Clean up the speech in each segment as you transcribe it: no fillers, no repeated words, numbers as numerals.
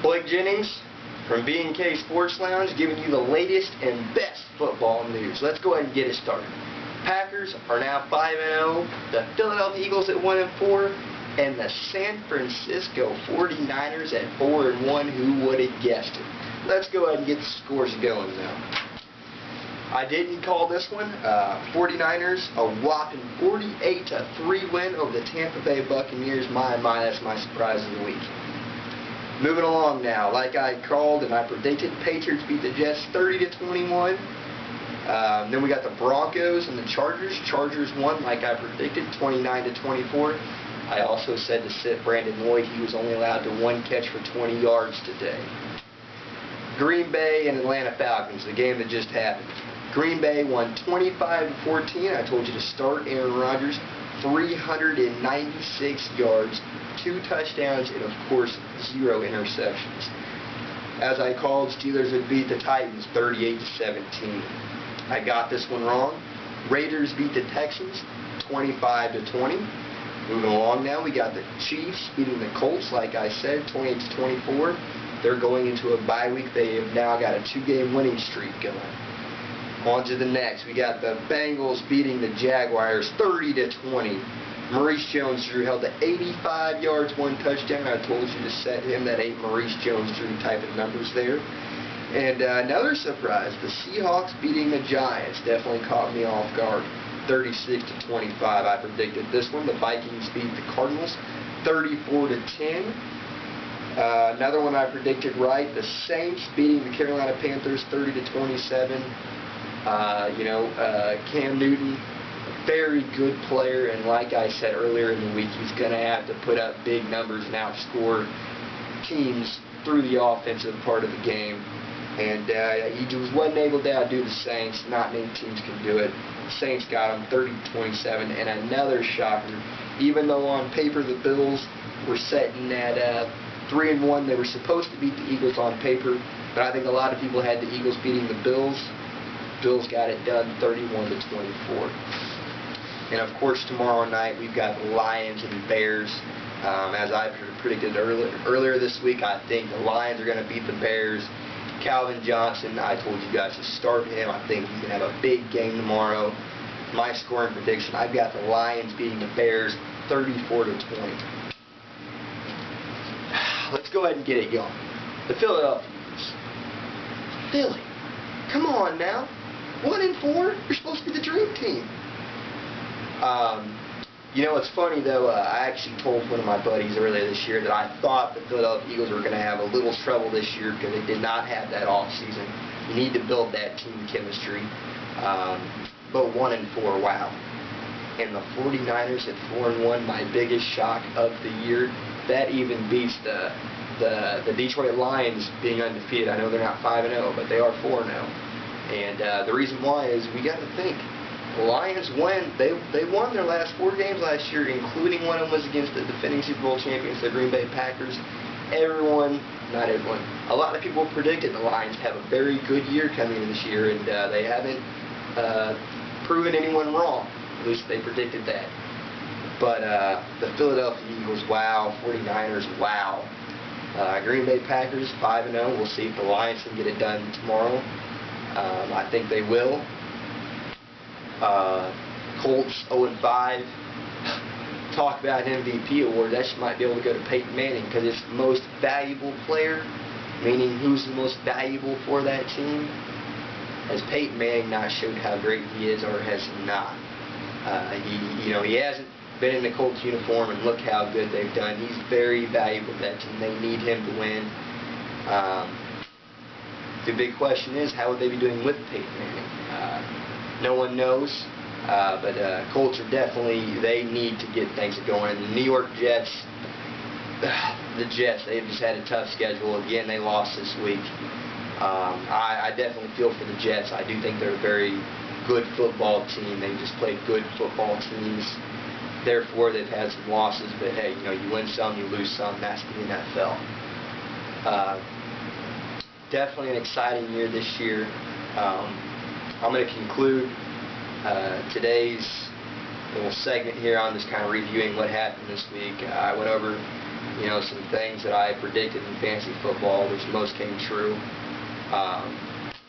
Blake Jennings from B&K Sports Lounge giving you the latest and best football news. Let's go ahead and get it started. Packers are now 5-0, the Philadelphia Eagles at 1-4, and the San Francisco 49ers at 4-1. Who would have guessed it? Let's go ahead and get the scores going now. I didn't call this one. 49ers, a whopping 48-3 win over the Tampa Bay Buccaneers. My, that's my surprise of the week. Moving along now, like I called and I predicted, Patriots beat the Jets 30-21. Then we got the Broncos and the Chargers. Chargers won, like I predicted, 29-24. I also said to sit Brandon Lloyd. He was only allowed to one catch for 20 yards today. Green Bay and Atlanta Falcons, the game that just happened. Green Bay won 25-14. I told you to start Aaron Rodgers. 396 yards, 2 touchdowns, and of course 0 interceptions. As I called, Steelers would beat the Titans 38-17. I got this one wrong. Raiders beat the Texans 25-20. Moving along now, we got the Chiefs beating the Colts, like I said, 28-24. They're going into a bye week. They have now got a 2-game winning streak going. On to the next. We got the Bengals beating the Jaguars 30-20. Maurice Jones-Drew held to 85 yards, 1 touchdown. I told you to set him. That ain't Maurice Jones-Drew type of numbers there. And another surprise, the Seahawks beating the Giants definitely caught me off guard. 36-25. I predicted this one. The Vikings beat the Cardinals 34-10. Another one I predicted right. The Saints beating the Carolina Panthers 30-27. Cam Newton, a very good player, and like I said earlier in the week, he's going to have to put up big numbers and outscore teams through the offensive part of the game. And he wasn't able to outdo the Saints. Not many teams can do it. The Saints got him 30-27, and another shocker. Even though on paper the Bills were sitting at 3-1, they were supposed to beat the Eagles on paper, but I think a lot of people had the Eagles beating the Bills. Bills got it done 31-24. And of course tomorrow night we've got the Lions and Bears. As I predicted earlier this week, I think the Lions are going to beat the Bears. Calvin Johnson, I told you guys to start him. I think he's going to have a big game tomorrow. My scoring prediction, I've got the Lions beating the Bears 34-20. Let's go ahead and get it going. The Philadelphia Eagles. Philly, come on now. 1-4, you're supposed to be the dream team. It's funny though, I actually told one of my buddies earlier this year that I thought the Philadelphia Eagles were going to have a little trouble this year because they did not have that off season. You need to build that team chemistry. But 1-4, wow. And the 49ers at 4-1, my biggest shock of the year. That even beats the Detroit Lions being undefeated. I know they're not 5-0, but they are 4-0. And the reason why is we got to think. The Lions won. They won their last 4 games last year, including one of them was against the defending Super Bowl champions, the Green Bay Packers. Not everyone. A lot of people predicted the Lions have a very good year coming in this year, and they haven't proven anyone wrong. At least they predicted that. But the Philadelphia Eagles, wow. 49ers, wow. Green Bay Packers, 5-0. We'll see if the Lions can get it done tomorrow. I think they will. Colts 0-5. Talk about an MVP award. That might be able to go to Peyton Manning because it's the most valuable player, meaning who's the most valuable for that team. Has Peyton Manning not showed how great he is, or has he not? He hasn't been in the Colts uniform, and look how good they've done. He's very valuable to that team. They need him to win. The big question is, how would they be doing with Peyton Manning? No one knows, but Colts are definitely, they need to get things going. And the New York Jets, they've just had a tough schedule. Again, they lost this week. I definitely feel for the Jets. I do think they're a very good football team. They just play good football teams. Therefore, they've had some losses, but hey, you win some, you lose some. That's the NFL. Definitely an exciting year this year. I'm going to conclude today's little segment here on just kind of reviewing what happened this week. I went over some things that I predicted in fantasy football, which most came true.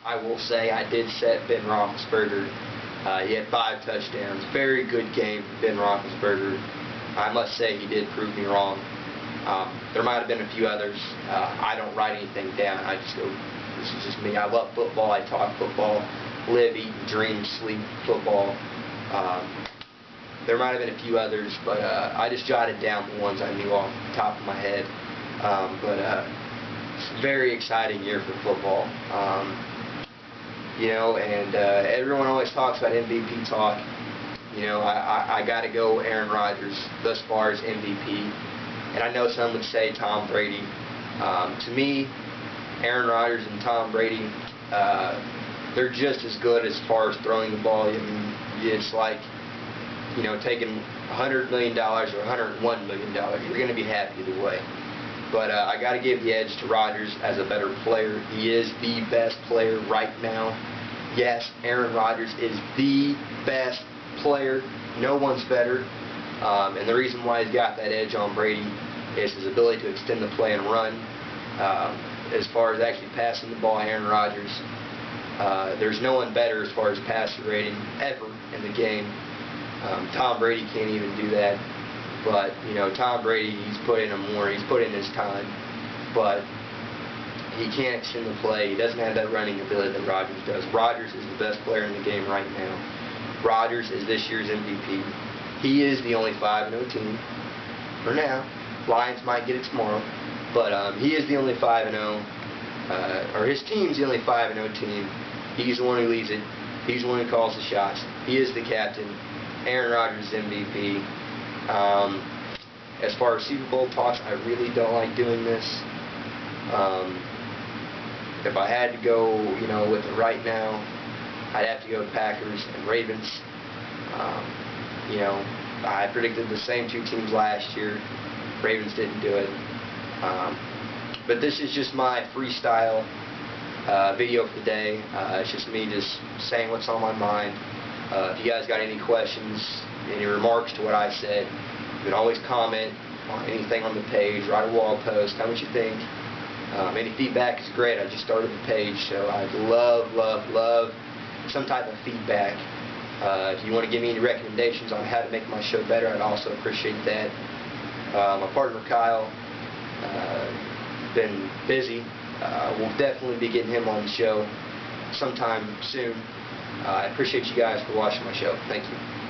I will say I did set Ben Roethlisberger. He had 5 touchdowns. Very good game for Ben Roethlisberger. I must say he did prove me wrong. There might have been a few others. I don't write anything down. I just go, this is just me. I love football. I talk football. Live, eat, dream, sleep football. There might have been a few others, but I just jotted down the ones I knew off the top of my head. It's a very exciting year for football. And everyone always talks about MVP talk. I got to go Aaron Rodgers thus far as MVP. And I know some would say Tom Brady. To me, Aaron Rodgers and Tom Brady, they're just as good as far as throwing the ball. I mean, it's like, taking $100 million or $101 million. You're going to be happy either way. But I got to give the edge to Rodgers as a better player. He is the best player right now. Yes, Aaron Rodgers is the best player. No one's better. And the reason why he's got that edge on Brady is his ability to extend the play and run. As far as actually passing the ball, Aaron Rodgers, there's no one better as far as passer rating ever in the game. Tom Brady can't even do that. But, Tom Brady, he's put in he's put in his time. But he can't extend the play. He doesn't have that running ability that Rodgers does. Rodgers is the best player in the game right now. Rodgers is this year's MVP. He is the only 5-0 team for now. Lions might get it tomorrow. But he is the only 5-0. Or his team's the only 5-0 team. He's the one who leads it. He's the one who calls the shots. He is the captain. Aaron Rodgers is MVP. As far as Super Bowl talks, I really don't like doing this. If I had to go, with it right now, I'd have to go Packers and Ravens. I predicted the same 2 teams last year. Ravens didn't do it. But this is just my freestyle video for the day. It's just me just saying what's on my mind. If you guys got any questions, any remarks to what I said, you can always comment on anything on the page, write a wall post, tell me what you think. Any feedback is great. I just started the page, so I'd love some type of feedback. If you want to give me any recommendations on how to make my show better, I'd also appreciate that. My partner Kyle, been busy. We'll definitely be getting him on the show sometime soon. I appreciate you guys for watching my show. Thank you.